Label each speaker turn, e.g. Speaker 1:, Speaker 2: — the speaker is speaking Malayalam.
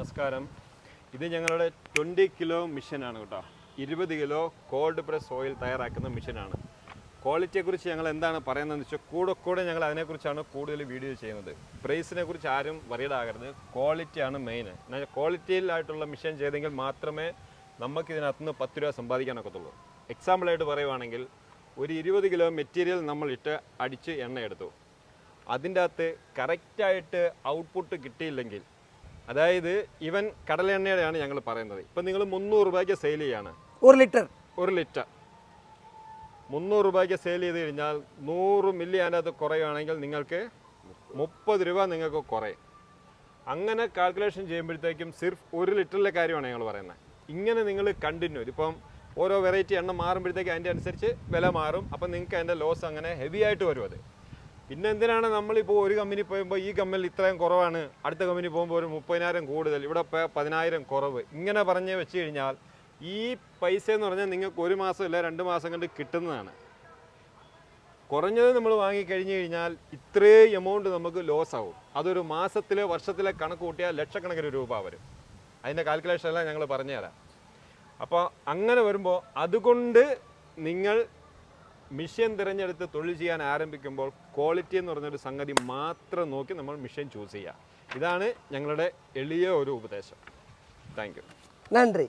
Speaker 1: നമസ്കാരം. ഇത് ഞങ്ങളുടെ 20 കിലോ മിഷനാണ് കേട്ടോ. 20 കിലോ കോൾഡ് പ്രസ് ഓയിൽ തയ്യാറാക്കുന്ന മിഷനാണ്. ക്വാളിറ്റിയെക്കുറിച്ച് ഞങ്ങൾ എന്താണ് പറയുന്നതെന്ന് വെച്ചാൽ കൂടെ ഞങ്ങൾ അതിനെക്കുറിച്ചാണ് കൂടുതൽ വീഡിയോ ചെയ്യുന്നത്. പ്രൈസിനെ കുറിച്ച് ആരും വറീഡാകരുത്. ക്വാളിറ്റിയാണ് മെയിൻ. ക്വാളിറ്റിയിലായിട്ടുള്ള മിഷൻ ചെയ്തെങ്കിൽ മാത്രമേ നമുക്ക് ഇതിനകത്ത് നിന്ന് 10 രൂപ സമ്പാദിക്കാനൊക്കത്തുള്ളൂ. എക്സാമ്പിളായിട്ട് പറയുവാണെങ്കിൽ ഒരു 20 കിലോ മെറ്റീരിയൽ നമ്മളിട്ട് അടിച്ച് എണ്ണ എടുത്തു. അതിൻ്റെ അകത്ത് കറക്റ്റായിട്ട് ഔട്ട്പുട്ട് കിട്ടിയില്ലെങ്കിൽ, അതായത് ഇവൻ കടല എണ്ണയുടെയാണ് ഞങ്ങൾ പറയുന്നത്. ഇപ്പം നിങ്ങൾ 300 രൂപയ്ക്ക് സെയിൽ ചെയ്യാണ്,
Speaker 2: 1 ലിറ്റർ
Speaker 1: 300 രൂപയ്ക്ക് സെയിൽ ചെയ്ത് കഴിഞ്ഞാൽ 100 മില്ലി അതിൻ്റെ അകത്ത് കുറയുകയാണെങ്കിൽ നിങ്ങൾക്ക് 30 രൂപ നിങ്ങൾക്ക് കുറയും. അങ്ങനെ കാൽക്കുലേഷൻ ചെയ്യുമ്പോഴത്തേക്കും സിർഫ് 1 ലിറ്ററിലെ കാര്യമാണ് ഞങ്ങൾ പറയുന്നത്. ഇങ്ങനെ നിങ്ങൾ കണ്ടിന്യൂ, ഇപ്പം ഓരോ വെറൈറ്റി എണ്ണ മാറുമ്പോഴത്തേക്ക് അതിൻ്റെ അനുസരിച്ച് വില മാറും. അപ്പം നിങ്ങൾക്ക് അതിൻ്റെ ലോസ് അങ്ങനെ ഹെവി ആയിട്ട് വരും. അത് പിന്നെ എന്തിനാണ് നമ്മളിപ്പോൾ ഒരു കമ്പനി പോകുമ്പോൾ ഈ കമ്പനിയിൽ ഇത്രയും കുറവാണ്, അടുത്ത കമ്പനി പോകുമ്പോൾ ഒരു 30,000 കൂടുതൽ, ഇവിടെ 10,000 കുറവ്, ഇങ്ങനെ പറഞ്ഞ് വെച്ച് കഴിഞ്ഞാൽ ഈ പൈസ എന്ന് പറഞ്ഞാൽ നിങ്ങൾക്ക് 1 മാസം ഇല്ല 2 മാസം കൊണ്ട് കിട്ടുന്നതാണ്. കുറഞ്ഞത് നമ്മൾ വാങ്ങിക്കഴിഞ്ഞ് കഴിഞ്ഞാൽ ഇത്രയും എമൗണ്ട് നമുക്ക് ലോസ് ആവും. അതൊരു മാസത്തിലെ വർഷത്തിലെ കണക്ക് കൂട്ടിയാൽ ലക്ഷക്കണക്കിന് രൂപ വരും. അതിൻ്റെ കാൽക്കുലേഷൻ എല്ലാം ഞങ്ങൾ പറഞ്ഞുതരാം. അപ്പോൾ അങ്ങനെ വരുമ്പോൾ അതുകൊണ്ട് നിങ്ങൾ മിഷൻ തിരഞ്ഞെടുത്ത് തൊഴിൽ ചെയ്യാൻ ആരംഭിക്കുമ്പോൾ ക്വാളിറ്റി എന്ന് പറഞ്ഞൊരു സംഗതി മാത്രം നോക്കി നമ്മൾ മിഷൻ ചൂസ് ചെയ്യുക. ഇതാണ് ഞങ്ങളുടെ എളിയ ഒരു ഉപദേശം. Thank you.
Speaker 2: നന്ദി.